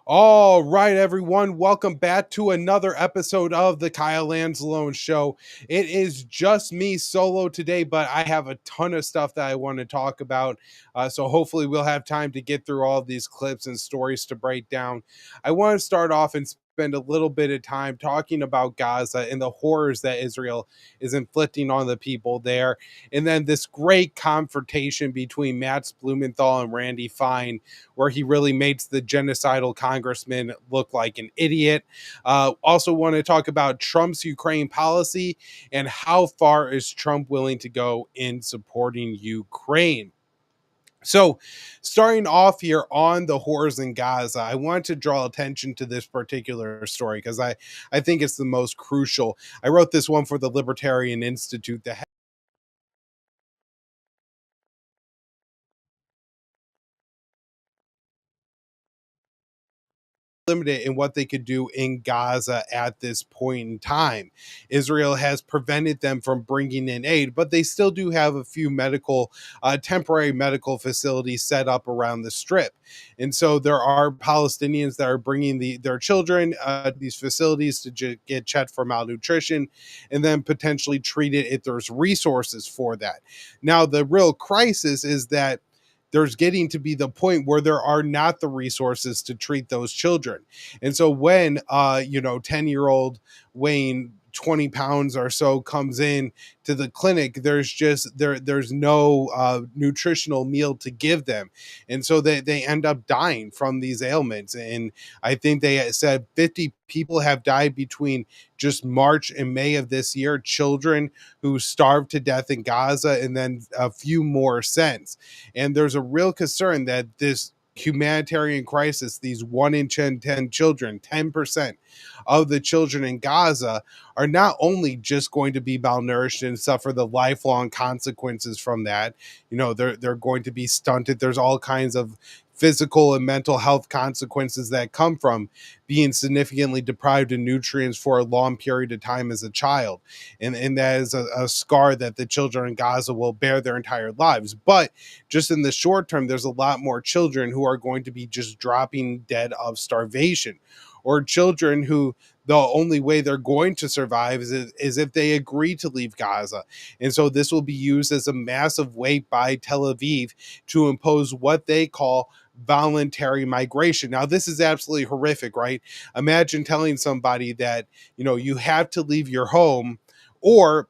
All right, everyone, welcome back to another episode of the Kyle Lanzalone Show. It is just me solo today, but I have a ton of stuff that I want to talk about. So hopefully, we'll have time to get through all of these clips and stories to break down. I want to start off and spend a little bit of time talking about Gaza and the horrors that Israel is inflicting on the people there. And then this great confrontation between Matt Blumenthal and Randy Fine, where he really makes the genocidal congressman look like an idiot. Also, want to talk about Trump's Ukraine policy and how far is Trump willing to go in supporting Ukraine. So, starting off here on the horrors in Gaza, I want to draw attention to this particular story because I think it's the most crucial. I wrote this one for the Libertarian Institute. The limited in what they could do in Gaza at this point in time. Israel has prevented them from bringing in aid, but they still do have a few temporary medical facilities set up around the strip. And so there are Palestinians that are bringing their children these facilities to get checked for malnutrition and then potentially treated if there's resources for that. Now, the real crisis is that there's getting to be the point where there are not the resources to treat those children. And so when 10-year-old weighing 20 pounds or so comes in to the clinic, there's no nutritional meal to give them, and so they end up dying from these ailments. And I think they said 50 people have died between just March and May of this year, children who starved to death in Gaza, and then a few more since. And there's a real concern that this humanitarian crisis, these 1 in 10 children, 10% of the children in Gaza, are not only just going to be malnourished and suffer the lifelong consequences from that. They're going to be stunted. There's all kinds of physical and mental health consequences that come from being significantly deprived of nutrients for a long period of time as a child. And that is a scar that the children in Gaza will bear their entire lives. But just in the short term, there's a lot more children who are going to be just dropping dead of starvation, or children who the only way they're going to survive is if they agree to leave Gaza. And so this will be used as a massive weight by Tel Aviv to impose what they call voluntary migration. Now, this is absolutely horrific, right? Imagine telling somebody that, you have to leave your home, or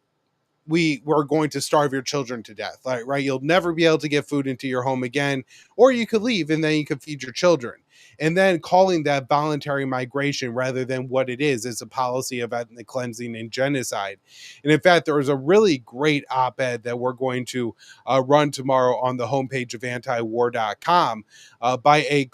we're going to starve your children to death, right? You'll never be able to get food into your home again, or you could leave and then you could feed your children. And then calling that voluntary migration rather than what it is a policy of ethnic cleansing and genocide. And in fact, there was a really great op-ed that we're going to run tomorrow on the homepage of antiwar.com by a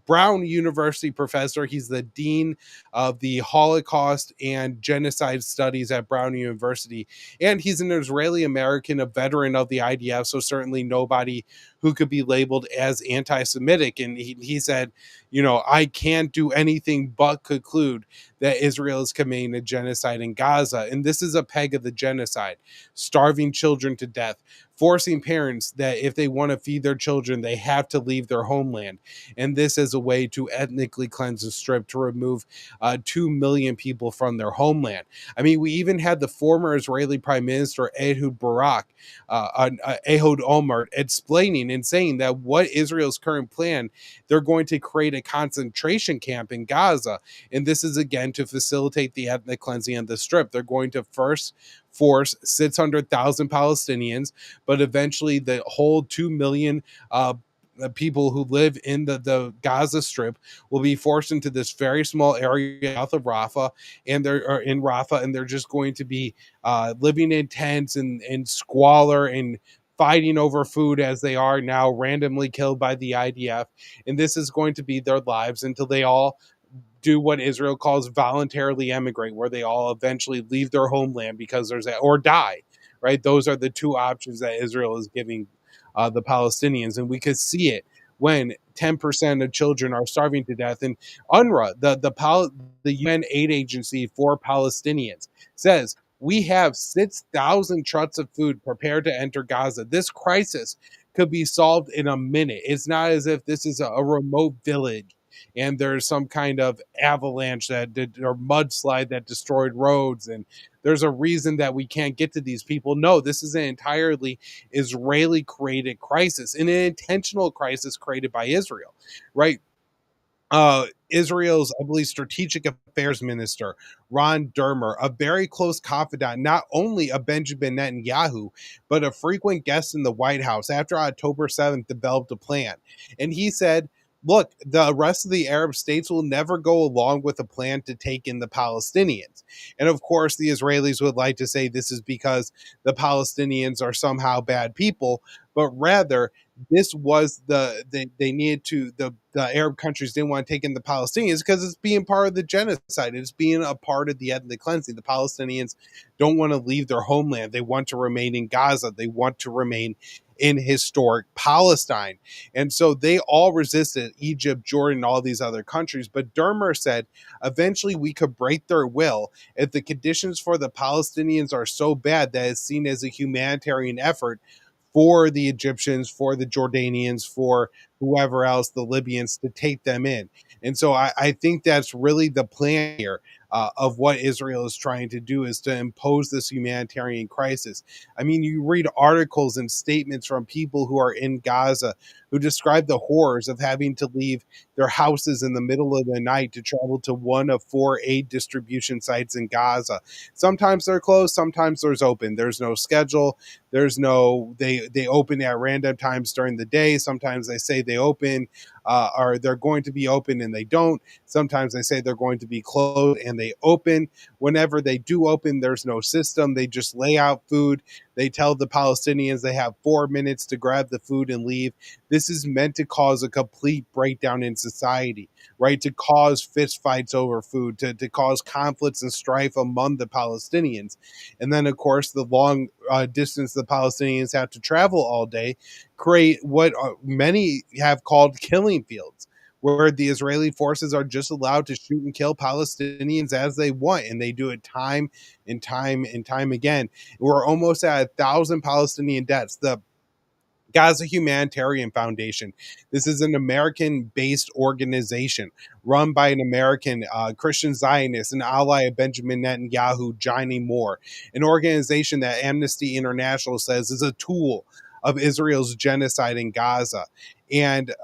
Brown University professor. He's the dean of the Holocaust and Genocide Studies at Brown University. And he's an Israeli American, a veteran of the IDF, so certainly nobody who could be labeled as anti Semitic. And he said, I can't do anything but conclude that Israel is committing a genocide in Gaza. And this is a peg of the genocide: starving children to death, forcing parents that if they want to feed their children, they have to leave their homeland. And this is a way to ethnically cleanse the strip, to remove 2 million people from their homeland. I mean, we even had the former Israeli Prime Minister Ehud Barak, Ehud Olmert, explaining and saying that what Israel's current plan, they're going to create a concentration camp in Gaza. And this is again to facilitate the ethnic cleansing of the strip. They're going to first force 600,000 Palestinians, but eventually the whole 2 million people who live in the Gaza Strip will be forced into this very small area south of Rafah, and they're in Rafah, and they're just going to be living in tents and squalor and fighting over food, as they are now randomly killed by the IDF. And this is going to be their lives until they all do what Israel calls voluntarily emigrate, where they all eventually leave their homeland because or die, right? Those are the two options that Israel is giving the Palestinians. And we could see it when 10% of children are starving to death. And UNRWA, the UN aid agency for Palestinians, says we have 6,000 trucks of food prepared to enter Gaza. This crisis could be solved in a minute. It's not as if this is a remote village and there's some kind of avalanche that did, or mudslide that destroyed roads, and there's a reason that we can't get to these people. No, this is an entirely Israeli created crisis, an intentional crisis created by Israel, right? Israel's, I believe, strategic affairs minister, Ron Dermer, a very close confidant, not only of Benjamin Netanyahu, but a frequent guest in the White House after October 7th developed a plan. And he said, look, the rest of the Arab states will never go along with a plan to take in the Palestinians. And of course, the Israelis would like to say this is because the Palestinians are somehow bad people, but rather this was they needed to the Arab countries didn't want to take in the Palestinians because it's being part of the genocide. It's being a part of the ethnic cleansing. The Palestinians don't want to leave their homeland. They want to remain in Gaza. They want to remain in historic Palestine. And so they all resisted Egypt, Jordan, all these other countries. But Dermer said eventually we could break their will if the conditions for the Palestinians are so bad that it's seen as a humanitarian effort for the Egyptians, for the Jordanians, for whoever else, the Libyans, to take them in. And so I think that's really the plan here of what Israel is trying to do, is to impose this humanitarian crisis. I mean, you read articles and statements from people who are in Gaza who describe the horrors of having to leave their houses in the middle of the night to travel to one of 4 aid distribution sites in Gaza. Sometimes they're closed, sometimes there's open. There's no schedule. There's no, they open at random times during the day. Sometimes they say they open or they're going to be open and they don't. Sometimes they say they're going to be closed and they open. Whenever they do open, there's no system. They just lay out food. They tell the Palestinians they have 4 minutes to grab the food and leave. This is meant to cause a complete breakdown in society, right? To cause fist fights over food, to cause conflicts and strife among the Palestinians. And then, of course, the long distance the Palestinians have to travel all day create what many have called killing fields, where the Israeli forces are just allowed to shoot and kill Palestinians as they want, and they do it time and time and time again. We're almost at 1,000 Palestinian deaths. The Gaza Humanitarian Foundation. This is an American-based organization run by an American Christian Zionist, an ally of Benjamin Netanyahu, Johnny Moore, an organization that Amnesty International says is a tool of Israel's genocide in Gaza. And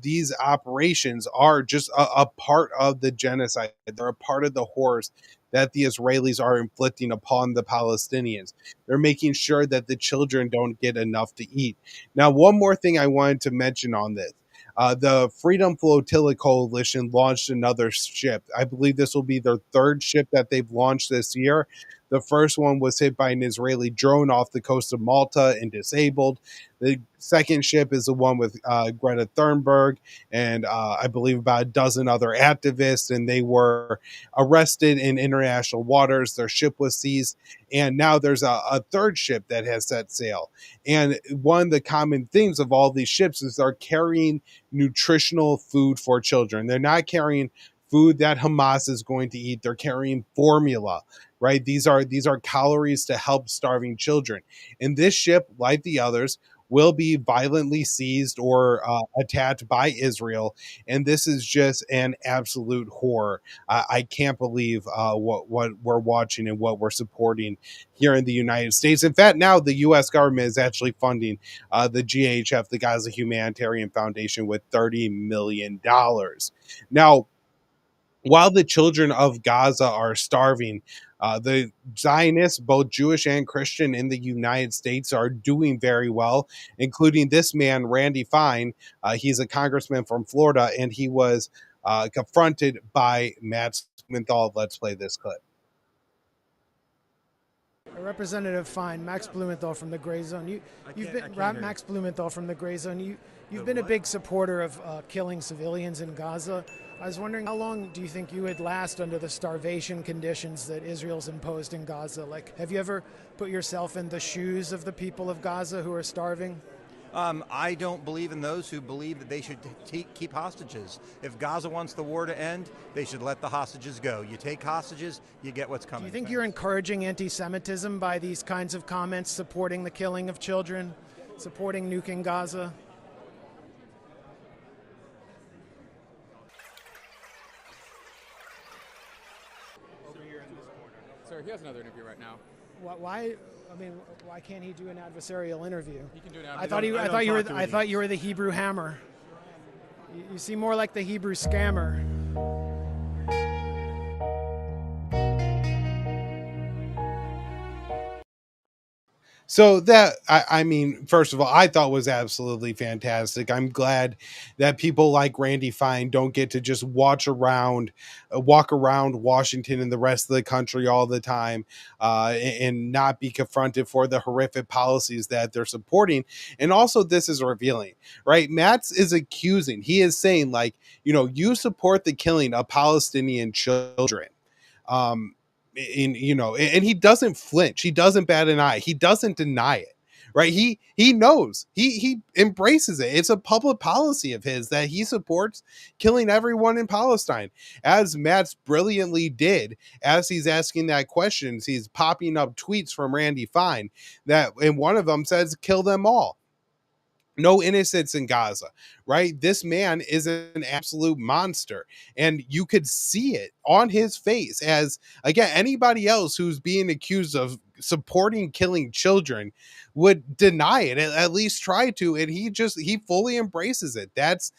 these operations are just a part of the genocide. They're a part of the horrors that the Israelis are inflicting upon the Palestinians. They're making sure that the children don't get enough to eat. Now, one more thing I wanted to mention on this. The Freedom Flotilla Coalition launched another ship. I believe this will be their 3rd ship that they've launched this year. The first one was hit by an Israeli drone off the coast of Malta and disabled. The second ship is the one with Greta Thunberg and I believe about a dozen other activists, and they were arrested in international waters. Their ship was seized, and now there's a third ship that has set sail. And one of the common themes of all these ships is they're carrying nutritional food for children. They're not carrying food that Hamas is going to eat. They're carrying formula, right? These are calories to help starving children. And this ship, like the others, will be violently seized or attacked by Israel. And this is just an absolute horror. I can't believe what we're watching and what we're supporting here in the United States. In fact, now the U.S. government is actually funding the GHF, the Gaza Humanitarian Foundation, with $30 million. Now, while the children of Gaza are starving, the Zionists, both Jewish and Christian, in the United States are doing very well, including this man, Randy Fine. He's a congressman from Florida, and he was confronted by Matt Blumenthal. Let's play this clip. Representative Fine, Max Blumenthal from the Gray Zone. You've been Max Blumenthal from the Gray Zone. You've been a big supporter of killing civilians in Gaza. I was wondering, how long do you think you would last under the starvation conditions that Israel's imposed in Gaza? Like, have you ever put yourself in the shoes of the people of Gaza who are starving? I don't believe in those who believe that they should keep hostages. If Gaza wants the war to end, they should let the hostages go. You take hostages, you get what's coming. Do you think you're encouraging anti-Semitism by these kinds of comments, supporting the killing of children, supporting nuking Gaza? Sir, he has another interview right now. Why? I mean, why can't he do an adversarial interview? He can do an I thought you were the Hebrew Hammer. You seem more like the Hebrew Scammer. So that I mean, first of all, I thought was absolutely fantastic. I'm glad that people like Randy Fine don't get to just walk around Washington and the rest of the country all the time, and not be confronted for the horrific policies that they're supporting. And also, this is revealing, right? Matz is accusing. He is saying, like, you support the killing of Palestinian children. Um, and he doesn't flinch, he doesn't bat an eye, he doesn't deny it, right? He knows, he embraces it. It's a public policy of his that he supports killing everyone in Palestine, as Matt's brilliantly did. As he's asking that question, he's popping up tweets from Randy Fine, that, and one of them says kill them all. No innocents in Gaza, right? This man is an absolute monster. And you could see it on his face, as, again, anybody else who's being accused of supporting killing children would deny it, at least try to. And he fully embraces it. That's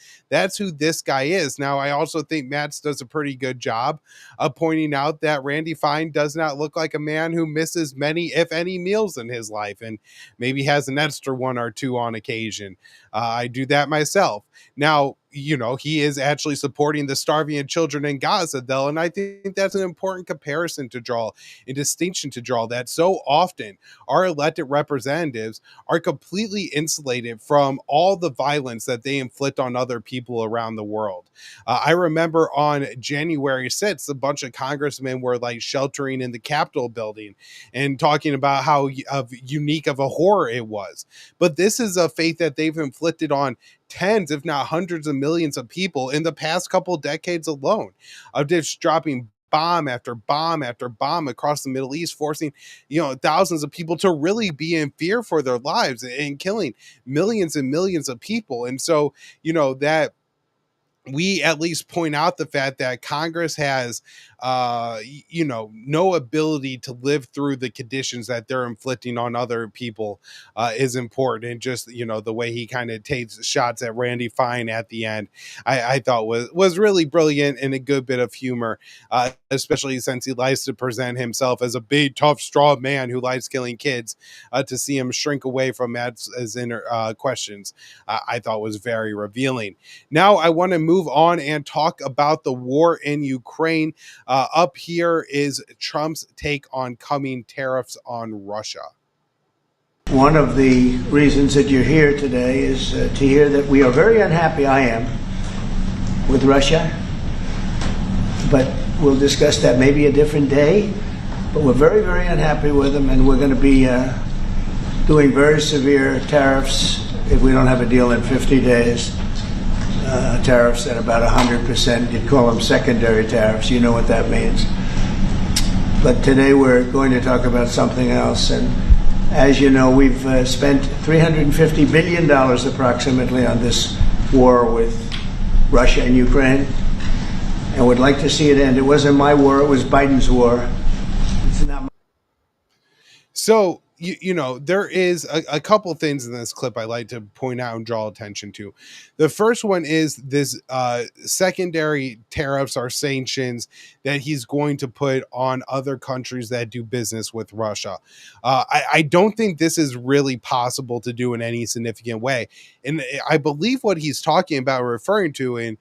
who this guy is. Now, I also think Matz does a pretty good job of pointing out that Randy Fine does not look like a man who misses many, if any, meals in his life, and maybe has an extra one or two on occasion. I do that myself. Now, he is actually supporting the starving children in Gaza, though, and I think that's an important comparison to draw, a distinction to draw, that so often our elected representatives are completely insulated from all the violence that they inflict on other people around the world. I remember on January 6th, a bunch of congressmen were like sheltering in the Capitol building and talking about how unique of a horror it was. But this is a fate that they've inflicted on tens, if not hundreds of millions of people in the past couple decades alone, of just dropping bomb after bomb after bomb across the Middle East, forcing, thousands of people to really be in fear for their lives, and killing millions and millions of people. And so, that we at least point out the fact that Congress has, no ability to live through the conditions that they're inflicting on other people, is important. And just, the way he kind of takes shots at Randy Fine at the end, I thought was really brilliant, and a good bit of humor, especially since he likes to present himself as a big, tough, straw man who likes killing kids. To see him shrink away from Matt's inner questions, I thought was very revealing. Now I want to move on and talk about the war in Ukraine. Up here is Trump's take on coming tariffs on Russia. One of the reasons that you're here today is to hear that we are very unhappy, I am, with Russia. But we'll discuss that maybe a different day. But we're very, very unhappy with them, and we're going to be doing very severe tariffs if we don't have a deal in 50 days. Tariffs at about 100%. You'd call them secondary tariffs. You know what that means. But today we're going to talk about something else. And as you know, we've spent $350 billion approximately on this war with Russia and Ukraine, and would like to see it end. It wasn't my war, it was Biden's war. It's not my. So, there is a couple things in this clip I like to point out and draw attention to. The first one is this secondary tariffs or sanctions that he's going to put on other countries that do business with Russia. I don't think this is really possible to do in any significant way. And I believe what he's talking about, referring to, and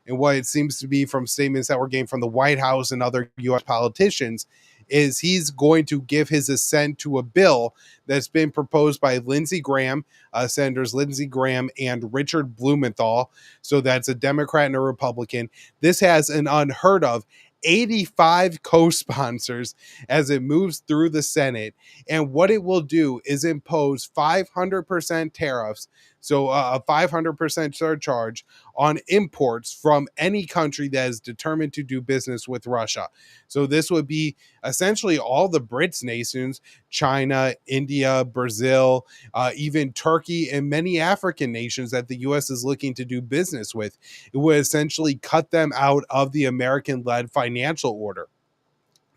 what it seems to be from statements that were gained from the White House and other U.S. politicians, is he's going to give his assent to a bill that's been proposed by Lindsey Graham, Senators Lindsey Graham and Richard Blumenthal. So that's a Democrat and a Republican. This has an unheard of 85 co-sponsors as it moves through the Senate. And what it will do is impose 500% tariffs, so a 500% surcharge on imports from any country that is determined to do business with Russia. So this would be essentially all the BRICS nations, China, India, Brazil, even Turkey, and many African nations that the U.S. is looking to do business with. It would essentially cut them out of the American-led financial order.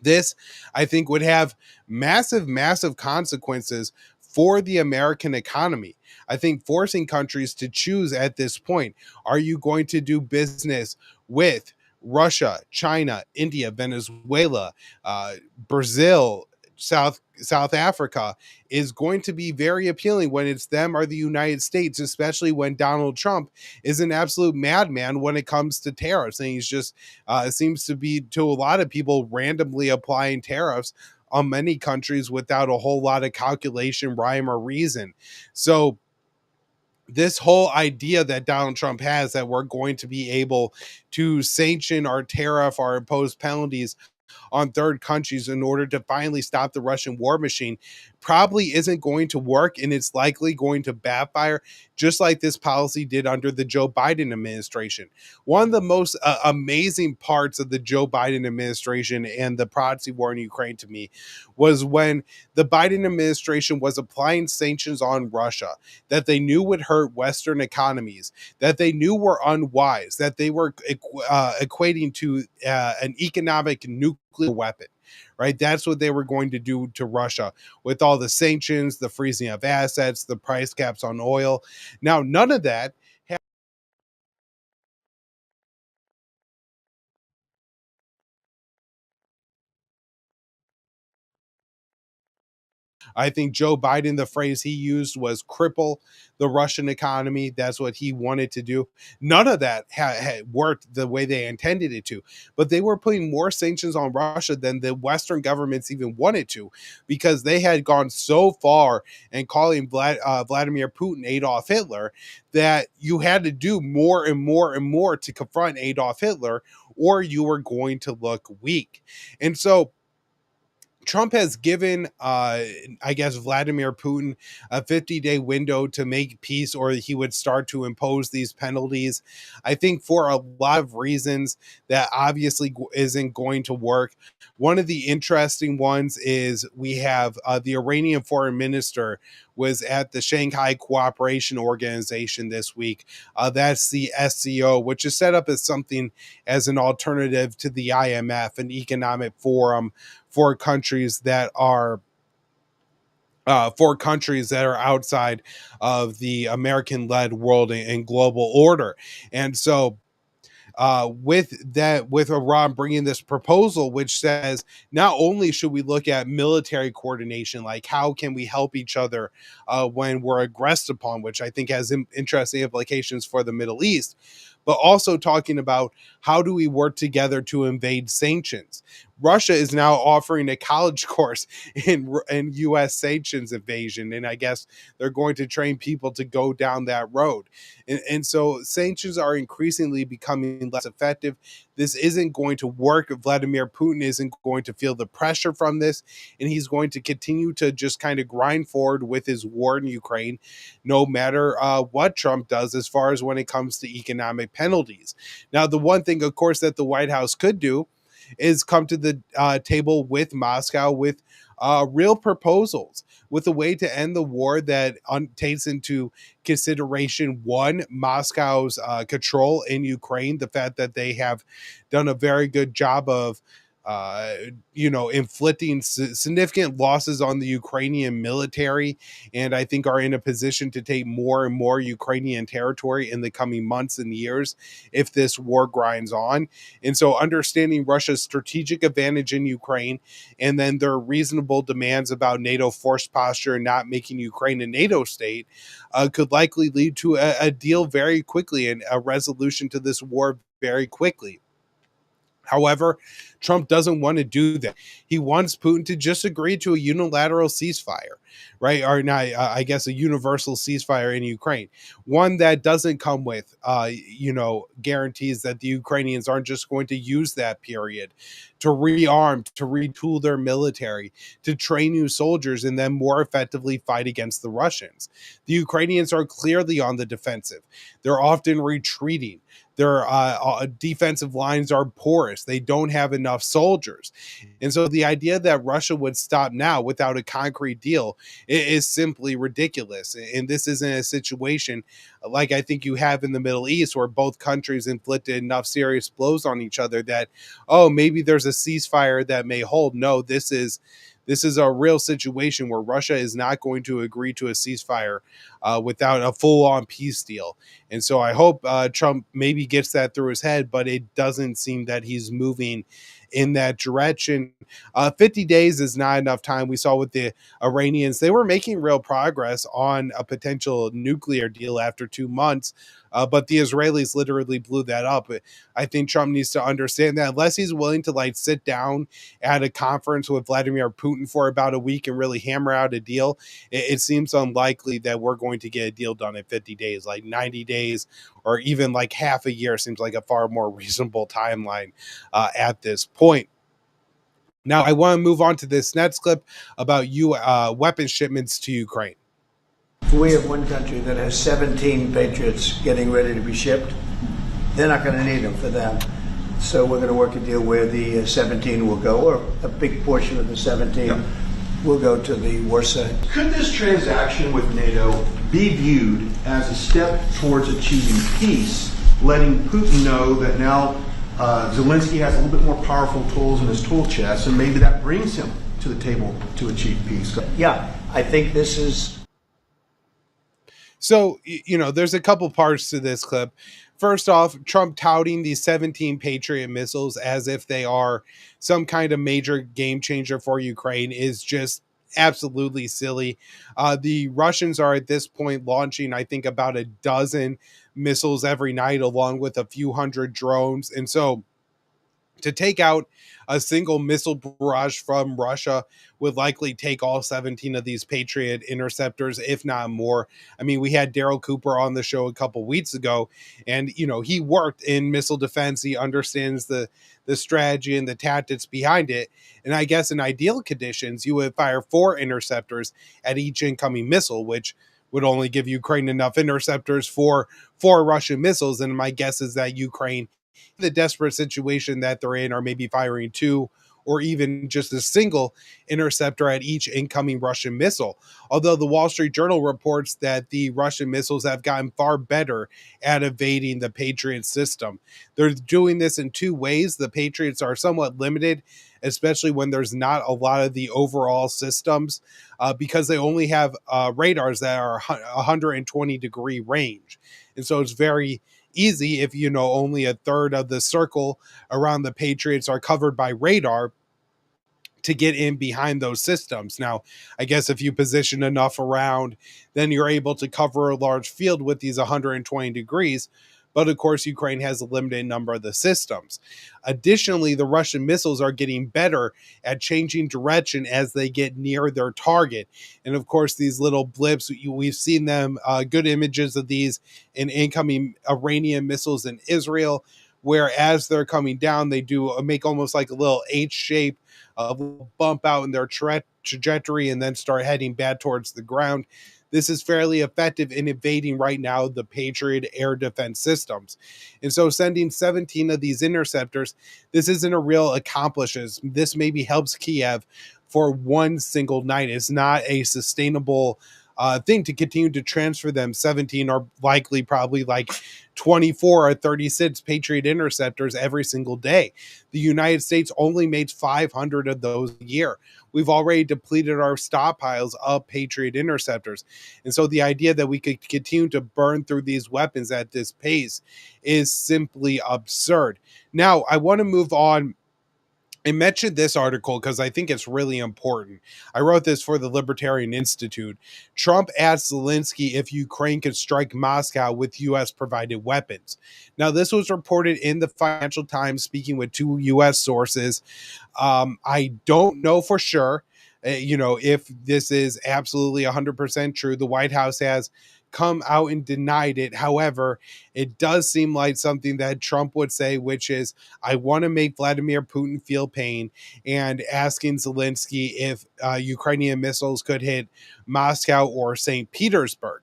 This, I think, would have massive, massive consequences for the American economy. I think forcing countries to choose at this point, are you going to do business with Russia, China, India, Venezuela, Brazil, South Africa, is going to be very appealing when it's them or the United States, especially when Donald Trump is an absolute madman when it comes to tariffs. And he's just seems to be, to a lot of people, randomly applying tariffs on many countries without a whole lot of calculation, rhyme, or reason. So this whole idea that Donald Trump has, that we're going to be able to sanction or tariff or impose penalties on third countries in order to finally stop the Russian war machine, probably isn't going to work, and it's likely going to backfire, just like this policy did under the Joe Biden administration. One of the most amazing parts of the Joe Biden administration and the proxy war in Ukraine to me was when the Biden administration was applying sanctions on Russia that they knew would hurt Western economies, that they knew were unwise, that they were equating to an economic nuclear weapon, right? That's what they were going to do to Russia with all the sanctions, the freezing of assets, the price caps on oil. Now, none of that. I think Joe Biden, the phrase he used was cripple the Russian economy. That's what he wanted to do. None of that had worked the way they intended it to, but they were putting more sanctions on Russia than the Western governments even wanted to, because they had gone so far in calling Vladimir Putin Adolf Hitler that you had to do more and more and more to confront Adolf Hitler, or you were going to look weak. And so Trump has given, I guess, Vladimir Putin a 50-day window to make peace, or he would start to impose these penalties. I think for a lot of reasons that obviously isn't going to work. One of the interesting ones is we have the Iranian foreign minister was at the Shanghai Cooperation Organization this week. That's the SCO, which is set up as something as an alternative to the IMF, an economic forum for countries that are outside of the American-led world and global order. And so with Iran bringing this proposal, which says not only should we look at military coordination, like how can we help each other when we're aggressed upon, which I think has interesting implications for the Middle East, but also talking about how do we work together to invade sanctions. Russia is now offering a college course in U.S. sanctions evasion, and I guess they're going to train people to go down that road. And so sanctions are increasingly becoming less effective. This isn't going to work. Vladimir Putin isn't going to feel the pressure from this, and he's going to continue to just kind of grind forward with his war in Ukraine, no matter what Trump does as far as when it comes to economic penalties. Now, the one thing, of course, that the White House could do is come to the table with Moscow with real proposals, with a way to end the war that takes into consideration, one, Moscow's control in Ukraine, the fact that they have done a very good job of inflicting significant losses on the Ukrainian military, and I think are in a position to take more and more Ukrainian territory in the coming months and years if this war grinds on. And so understanding Russia's strategic advantage in Ukraine, and then their reasonable demands about NATO force posture and not making Ukraine a NATO state, could likely lead to a deal very quickly and a resolution to this war very quickly. However, Trump doesn't want to do that. He wants Putin to just agree to a unilateral ceasefire, right? Or not, I guess a universal ceasefire in Ukraine. One that doesn't come with, guarantees that the Ukrainians aren't just going to use that period to rearm, to retool their military, to train new soldiers, and then more effectively fight against the Russians. The Ukrainians are clearly on the defensive. They're often retreating. Their defensive lines are porous. They don't have enough soldiers. And so the idea that Russia would stop now without a concrete deal is simply ridiculous. And this isn't a situation like I think you have in the Middle East, where both countries inflicted enough serious blows on each other that, oh, maybe there's a ceasefire that may hold. No, this is a real situation where Russia is not going to agree to a ceasefire without a full-on peace deal. And so I hope Trump maybe gets that through his head, but it doesn't seem that he's moving in that direction. 50 days is not enough time. We saw with the Iranians, they were making real progress on a potential nuclear deal after 2 months. But the Israelis literally blew that up. I think Trump needs to understand that unless he's willing to like sit down at a conference with Vladimir Putin for about a week and really hammer out a deal, it seems unlikely that we're going to get a deal done in 50 days. Like 90 days or even like half a year seems like a far more reasonable timeline at this point. Now, I want to move on to this next clip about weapon shipments to Ukraine. We have one country that has 17 Patriots getting ready to be shipped. They're not going to need them for them. So we're going to work a deal where the 17 will go, or a big portion of the 17 will go to the war side. Could this transaction with NATO be viewed as a step towards achieving peace, letting Putin know that now Zelensky has a little bit more powerful tools in his tool chest, and maybe that brings him to the table to achieve peace? Yeah, I think this is... So, there's a couple parts to this clip. First off, Trump touting these 17 Patriot missiles as if they are some kind of major game changer for Ukraine is just absolutely silly. The Russians are at this point launching, I think, about a dozen missiles every night, along with a few hundred drones. And so to take out a single missile barrage from Russia would likely take all 17 of these Patriot interceptors, if not more. I mean, we had Daryl Cooper on the show a couple weeks ago, and, he worked in missile defense. He understands the strategy and the tactics behind it. And I guess in ideal conditions, you would fire 4 interceptors at each incoming missile, which would only give Ukraine enough interceptors for 4 Russian missiles. And my guess is that Ukraine, the desperate situation that they're in, are maybe firing 2 or even just a single interceptor at each incoming Russian missile. Although the Wall Street Journal reports that the Russian missiles have gotten far better at evading the Patriot system. They're doing this in 2 ways. The Patriots are somewhat limited, especially when there's not a lot of the overall systems, because they only have radars that are 120 degree range. And so it's very easy if only a third of the circle around the Patriots are covered by radar to get in behind those systems. Now, I guess if you position enough around, then you're able to cover a large field with these 120 degrees. But of course, Ukraine has a limited number of the systems. Additionally, the Russian missiles are getting better at changing direction as they get near their target. And of course, these little blips, we've seen them, good images of these in incoming Iranian missiles in Israel, where as they're coming down, they do make almost like a little H shape, bump out in their trajectory and then start heading back towards the ground. This is fairly effective in evading right now the Patriot air defense systems. And so sending 17 of these interceptors, this isn't a real accomplishment. This maybe helps Kiev for one single night. It's not a sustainable thing to continue to transfer them. 17 are likely probably like 24 or 36 Patriot interceptors every single day. The United States only makes 500 of those a year. We've already depleted our stockpiles of Patriot interceptors. And so the idea that we could continue to burn through these weapons at this pace is simply absurd. Now, I want to move on. I mentioned this article because I think it's really important. I wrote this for the Libertarian Institute. Trump asked Zelensky if Ukraine could strike Moscow with U.S. provided weapons. Now, this was reported in the Financial Times, speaking with 2 U.S. sources. I don't know for sure, if this is absolutely 100% true. The White House has come out and denied it. However, it does seem like something that Trump would say, which is, I want to make Vladimir Putin feel pain, and asking Zelensky if Ukrainian missiles could hit Moscow or St. Petersburg.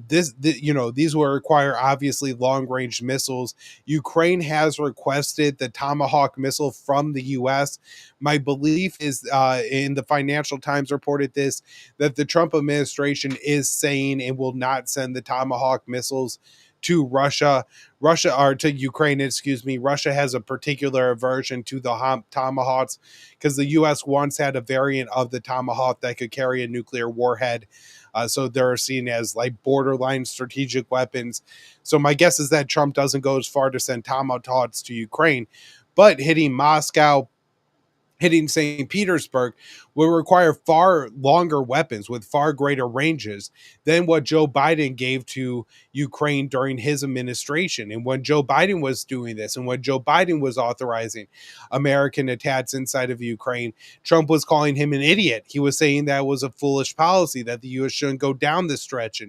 These will require obviously long-range missiles. Ukraine has requested the Tomahawk missile from the U.S. My belief is, in the Financial Times reported this, that the Trump administration is saying and will not send the Tomahawk missiles to to Ukraine, excuse me. Russia has a particular aversion to the Tomahawks because the U.S. once had a variant of the Tomahawk that could carry a nuclear warhead. So they're seen as like borderline strategic weapons. So my guess is that Trump doesn't go as far to send Tomahawks to Ukraine, but hitting Moscow, hitting St. Petersburg will require far longer weapons with far greater ranges than what Joe Biden gave to Ukraine during his administration. And when Joe Biden was doing this and when Joe Biden was authorizing American attacks inside of Ukraine, Trump was calling him an idiot. He was saying that was a foolish policy, that the U.S. shouldn't go down this stretch.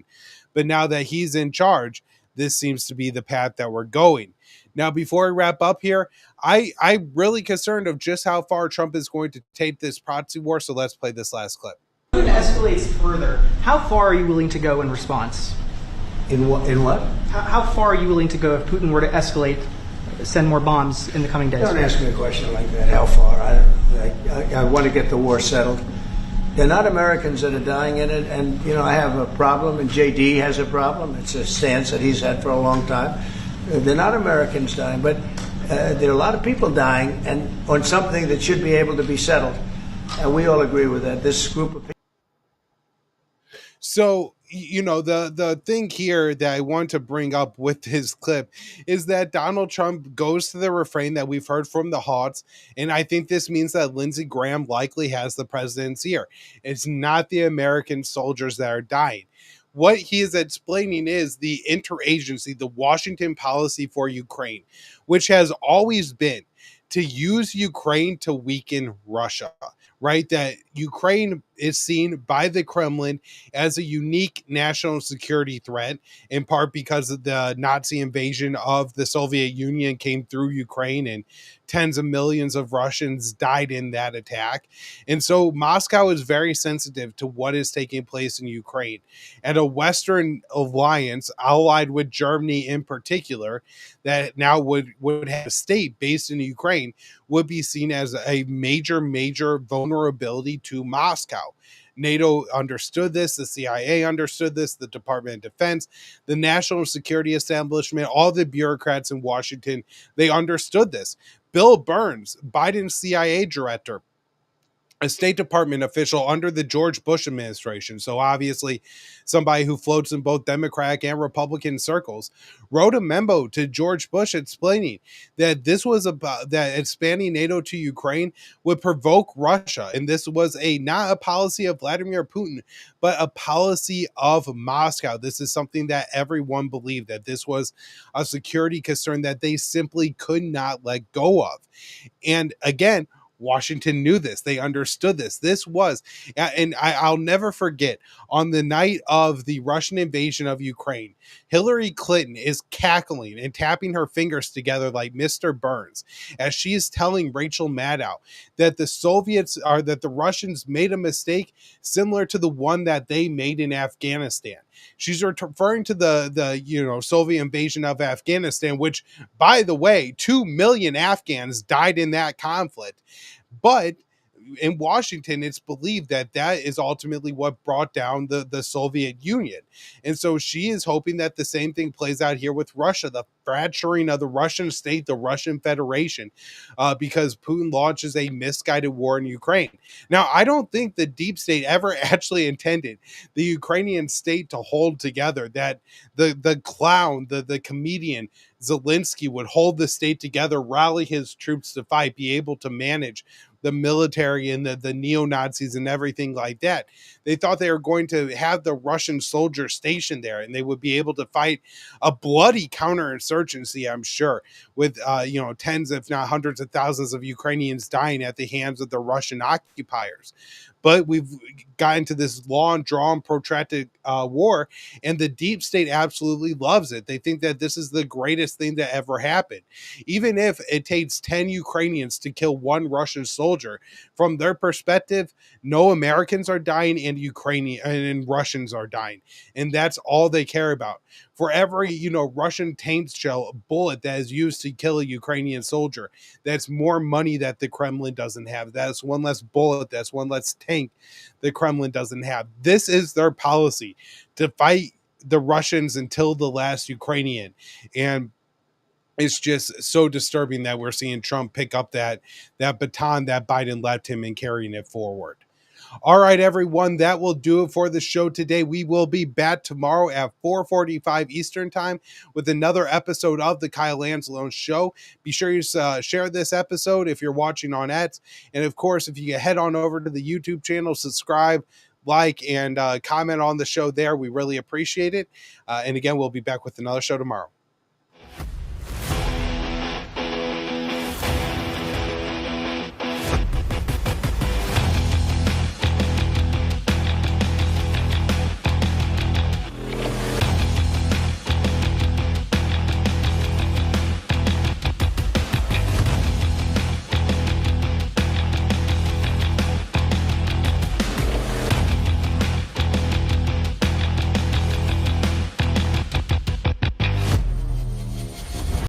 But now that he's in charge, this seems to be the path that we're going. Now, before we wrap up here, I'm really concerned of just how far Trump is going to take this proxy war. So let's play this last clip. If it escalates further, how far are you willing to go in response? In what? How far are you willing to go if Putin were to escalate, send more bombs in the coming days? Don't ask me a question like that. How far? I want to get the war settled. They're not Americans that are dying in it, and I have a problem, and JD has a problem. It's a stance that he's had for a long time. They're not Americans dying, but there are a lot of people dying, and on something that should be able to be settled. And we all agree with that. This group of people. So, the thing here that I want to bring up with his clip is that Donald Trump goes to the refrain that we've heard from the Hawks, and I think this means that Lindsey Graham likely has the president's ear. It's not the American soldiers that are dying. What he is explaining is the interagency, the Washington policy for Ukraine, which has always been to use Ukraine to weaken Russia, right? That Ukraine is seen by the Kremlin as a unique national security threat, in part because of the Nazi invasion of the Soviet Union came through Ukraine and tens of millions of Russians died in that attack. And so Moscow is very sensitive to what is taking place in Ukraine. And a Western alliance allied with Germany in particular, that now would have a state based in Ukraine, would be seen as a major vulnerability to Moscow. NATO understood this, the CIA understood this, the Department of Defense, the National Security Establishment, all the bureaucrats in Washington, they understood this. Bill Burns, Biden's CIA director, a State Department official under the George Bush administration, so obviously somebody who floats in both Democratic and Republican circles, wrote a memo to George Bush explaining that this was about that expanding NATO to Ukraine would provoke Russia, and this was not a policy of Vladimir Putin, but a policy of Moscow. This is something that everyone believed, that this was a security concern that they simply could not let go of. And again, Washington knew this. They understood this. This was, and I'll never forget, on the night of the Russian invasion of Ukraine, Hillary Clinton is cackling and tapping her fingers together like Mr. Burns as she is telling Rachel Maddow that the Russians made a mistake similar to the one that they made in Afghanistan. She's referring to the Soviet invasion of Afghanistan, which, by the way, 2 million Afghans died in that conflict. But in Washington, it's believed that is ultimately what brought down the Soviet Union. And so she is hoping that the same thing plays out here with Russia, the fracturing of the Russian state, the Russian Federation, because Putin launches a misguided war in Ukraine. Now, I don't think the deep state ever actually intended the Ukrainian state to hold together, that the clown, the comedian Zelensky would hold the state together, rally his troops to fight, be able to manage the military and the neo-Nazis and everything like that. They thought they were going to have the Russian soldiers stationed there and they would be able to fight a bloody counterinsurgency, I'm sure, with tens if not hundreds of thousands of Ukrainians dying at the hands of the Russian occupiers. but we've got into this long, drawn, protracted war, and the deep state absolutely loves it. They think that this is the greatest thing that ever happened. Even if it takes 10 Ukrainians to kill one Russian soldier, from their perspective, no Americans are dying and Ukrainian and Russians are dying. And that's all they care about. For every, Russian tank shell bullet that is used to kill a Ukrainian soldier, that's more money that the Kremlin doesn't have. That's one less bullet, that's one less tank the Kremlin doesn't have. This is their policy, to fight the Russians until the last Ukrainian. And it's just so disturbing that we're seeing Trump pick up that baton that Biden left him and carrying it forward. All right, everyone, that will do it for the show today. We will be back tomorrow at 4:45 Eastern Time with another episode of the Kyle Anzalone Show. Be sure you share this episode if you're watching on X. And, of course, if you head on over to the YouTube channel, subscribe, like, and comment on the show there. We really appreciate it. And, again, we'll be back with another show tomorrow.